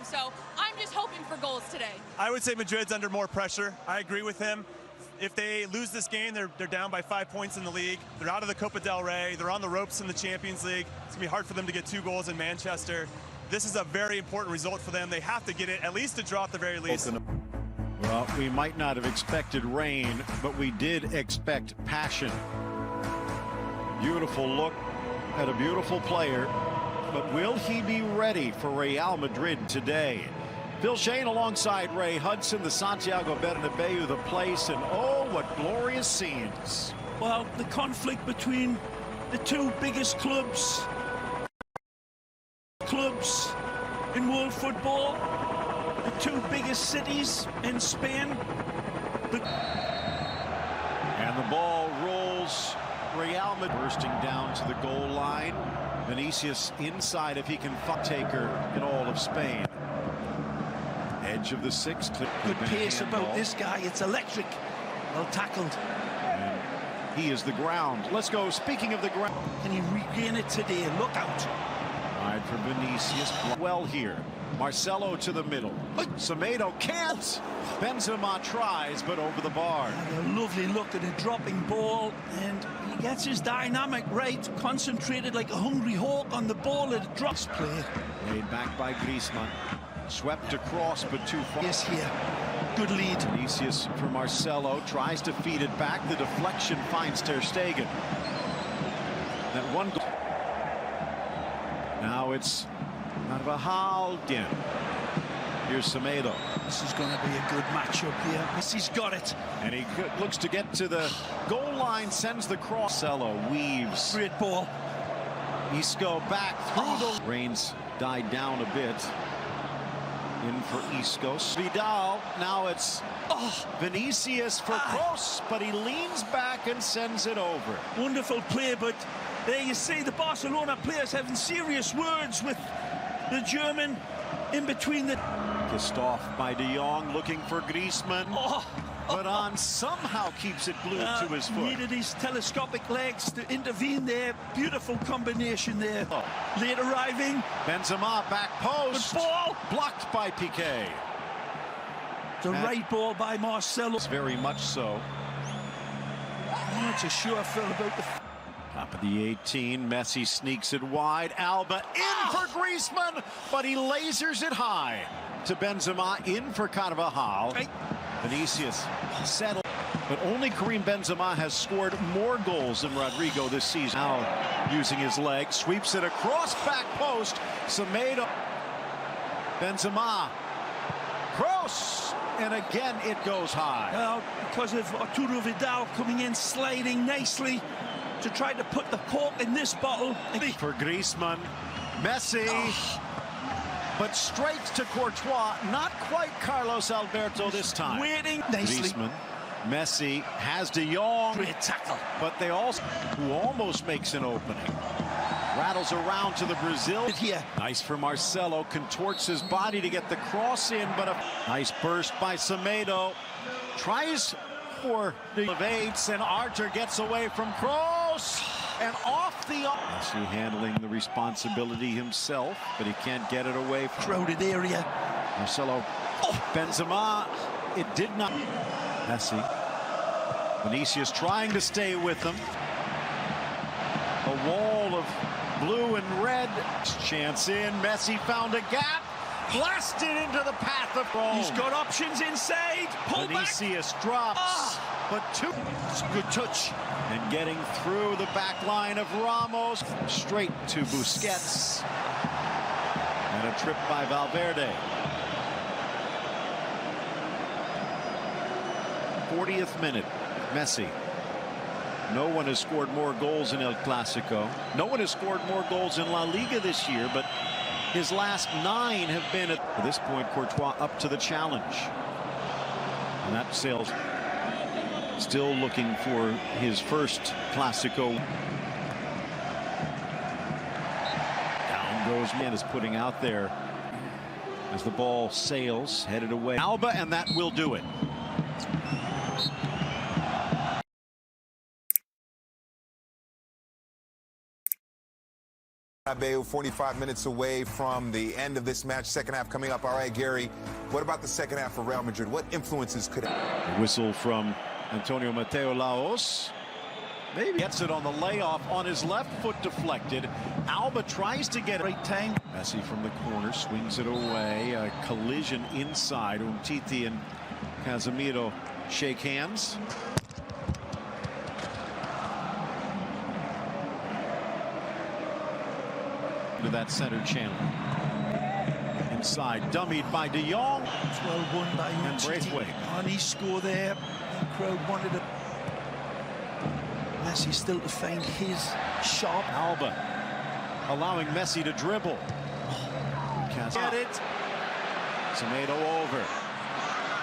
So I'm just hoping for goals today. I would say Madrid's under more pressure. I agree with him. If they lose this game, they're down by 5 points in the league. They're out of the Copa del Rey. They're on the ropes in the Champions League. It's going to be hard for them to get 2 goals in Manchester. This is a very important result for them. They have to get it, at least to draw at the very least. Well, we might not have expected rain, but we did expect passion. Beautiful look at a beautiful player, but will he be ready for Real Madrid today? Phil Shane alongside Ray Hudson, the Santiago Bernabeu, the place, and oh, what glorious scenes. Well, the conflict between the 2 biggest clubs in world football, the 2 biggest cities in Spain. And the ball rolls. Real Madrid bursting down to the goal line. Vinicius inside if he can taker in all of Spain. Edge of the 6. Good pace about this guy. It's electric. Well tackled. And he is the ground. Let's go. Speaking of the ground. Can he regain it today? Look out. Wide for Vinicius. Well here. Marcelo to the middle. Semedo can't. Benzema tries, but over the bar. A lovely look at a dropping ball, and he gets his dynamic right, concentrated like a hungry hawk on the ball. It drops play. Laid back by Griezmann. Swept across, but too far. Yes, here. Good lead. Vinicius for Marcelo. Tries to feed it back. The deflection finds Ter Stegen. That one goal. Now it's Carvajal again. Here's Semedo. This is going to be a good matchup here. Messi's got it. And he looks to get to the goal line, sends the cross. Marcelo weaves. Great ball. Isco back through the... Rains died down a bit. In for Isco. Vidal. Now it's Vinicius for Kroos, but he leans back and sends it over. Wonderful play, but there you see the Barcelona players having serious words with the German in between the... Kissed off by De Jong, looking for Griezmann. But on somehow keeps it glued to his foot. Needed his telescopic legs to intervene there. Beautiful combination there. Late arriving. Benzema back post. Good ball. Blocked by Piqué. The right ball by Marcelo. Very much so. I'm not so sure, Phil, about the... Top of the 18, Messi sneaks it wide. Alba in for Griezmann, but he lasers it high to Benzema, in for Carvajal. Vinicius settled, but only Karim Benzema has scored more goals than Rodrigo this season. Now using his leg, sweeps it across back post. Semedo, Benzema, Kroos, and again it goes high. Well, because of Arturo Vidal coming in, sliding nicely to try to put the cork in this bottle. For Griezmann, Messi, but straight to Courtois. Not quite Carlos Alberto this time. Waiting nicely. Griezmann, Messi has De Jong. Great tackle. But they also, who almost makes an opening. Rattles around to the Brazil. Here. Nice for Marcelo, contorts his body to get the cross in, but a nice burst by Semedo. Tries for the evades, and Archer gets away from Kroos and off the... Messi handling the responsibility himself, but he can't get it away from... Crowded area. Marcelo, Benzema, it did not... Messi. Vinicius trying to stay with them. A wall of blue and red. Chance in, Messi found a gap. Blasted into the path of Rome. He's got options inside. Pull Vinicius drops, but it's a good touch. And getting through the back line of Ramos, straight to Busquets. And a trip by Valverde. 40th minute, Messi. No one has scored more goals in El Clasico. No one has scored more goals in La Liga this year, but his last 9 have been at this point. Courtois up to the challenge, and that sails. Still looking for his first Clasico. Down goes man is putting out there as the ball sails, headed away. Alba, and that will do it. Bernabeu, 45 minutes away from the end of this match. Second half coming up. All right, Gary, what about the second half for Real Madrid? What influences could... The whistle from Antonio Mateo Laos. Maybe gets it on the layoff on his left foot deflected. Alba tries to get it. Great time. Messi from the corner swings it away. A collision inside. Umtiti and Casemiro shake hands. To that center channel. Inside, dummied by De Jong. It's well won by Braithwaite. On his score there. The crowd wanted it. Messi still to find his shot. Alba allowing Messi to dribble. Get it. Semedo over.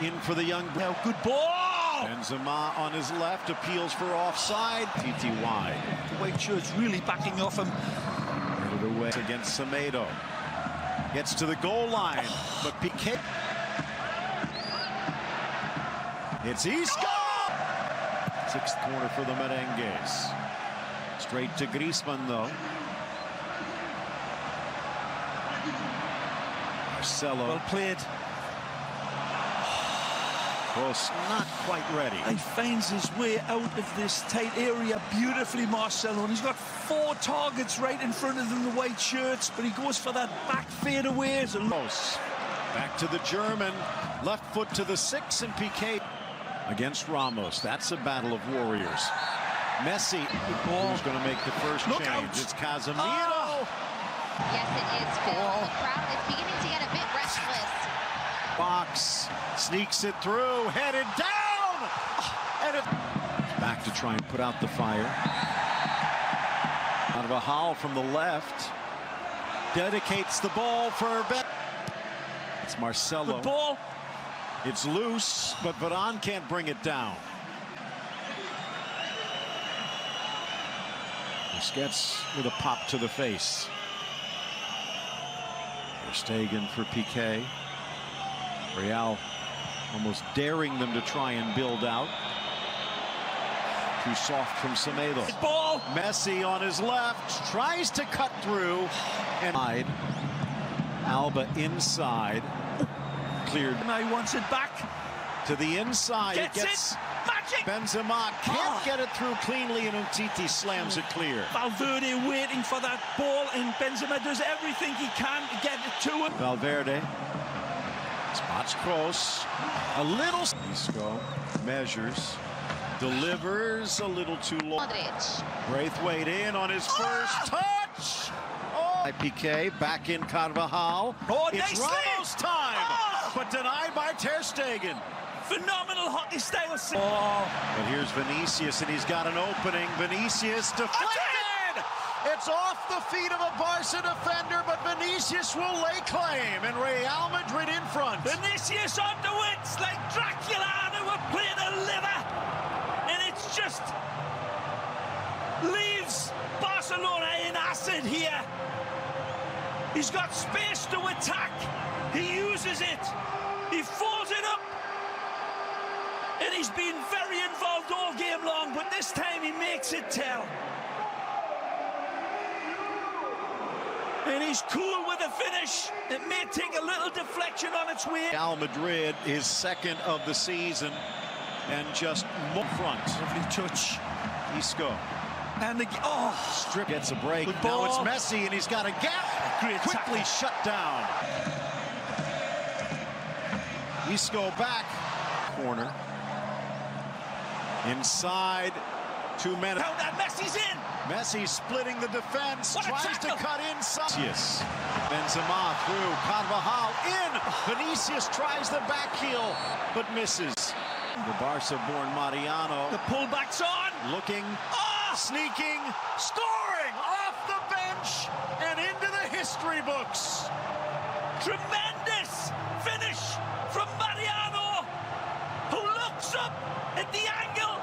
In for the young. Now good ball. Benzema on his left appeals for offside. TT wide. The white shirt's really backing off him. Get it away against Semedo. Gets to the goal line, but Piqué. It's Isco. Sixth corner for the Merengues. Straight to Griezmann, though. Marcelo. Well played. Kroos not quite ready. He finds his way out of this tight area beautifully, Marcelo. And he's got 4 targets right in front of him, the white shirts, but he goes for that back fadeaway. Close. Back to the German. Left foot to the 6, and Piqué against Ramos. That's a battle of warriors. Messi, who's going to make the first Look change. out. It's Casemiro. Yes, it is, Phil. The crowd is beginning to get a bit restless. Box sneaks it through, headed down, and it's back to try and put out the fire. Carvajal from the left dedicates the ball for Ben. It's Marcelo. Good ball. It's loose, but Varane can't bring it down. Busquets with a pop to the face. Ter Stegen for Piqué. Real almost daring them to try and build out. Too soft from Semedo. Ball. Messi on his left tries to cut through and Alba inside. Cleared. Now he wants it back. To the inside. Gets it. Magic. Benzema can't get it through cleanly, and Umtiti slams it clear. Valverde waiting for that ball, and Benzema does everything he can to get it to him. Valverde spots Kroos. A little. Isco measures. Delivers a little too low. Modric. Braithwaite in on his first touch. Oh. Piqué back in Carvajal. Oh, it's nicely. Ramos time, Oh. but denied by Ter Stegen. Phenomenal hockey style. But here's Vinicius, and he's got an opening. Vinicius deflected. It's off the feet of a Barca defender, but Vinicius will lay claim, and Real Madrid in front. Vinicius on the wits like Dracula, who were playing a liver, and it's just leaves Barcelona in acid here. He's got space to attack. He uses it. He folds it up. And he's been very involved all game long, but this time he makes it tell. And he's cool with the finish. It may take a little deflection on its way. Real Madrid, his second of the season, and just more front. Lovely touch. Isco. And the Strip gets a break. Good Now ball. it's Messi, and he's got a gap. Great Quickly tackle. shut down. Isco back. Corner. Inside. 2 minutes. Now that Messi's in. Messi splitting the defense. What a Tries to tackle. cut inside. Yes. Benzema through. Carvajal in. Vinicius tries the back heel, but misses. The Barca-born Mariano. The pullback's on. Looking. Sneaking. Scoring off the bench and into the history books. Tremendous finish from Mariano, who looks up at the angle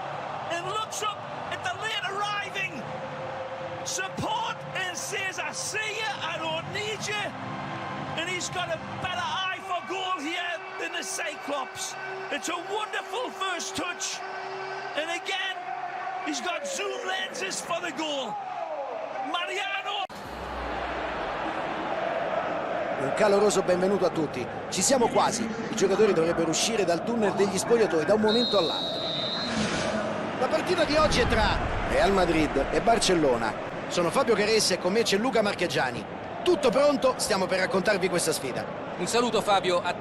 and looks up at the late arriving support and says, I see you, I don't need you. And he's got a better eye for goal here than the Cyclops. It's a wonderful first touch. And again, he's got zoom lenses for the goal. Mariano. Un caloroso benvenuto a tutti. Ci siamo quasi. I giocatori dovrebbero uscire dal tunnel degli spogliatoi da un momento all'altro. La partita di oggi è tra Real Madrid e Barcellona. Sono Fabio Caressa e con me c'è Luca Marchegiani. Tutto pronto? Stiamo per raccontarvi questa sfida. Un saluto Fabio a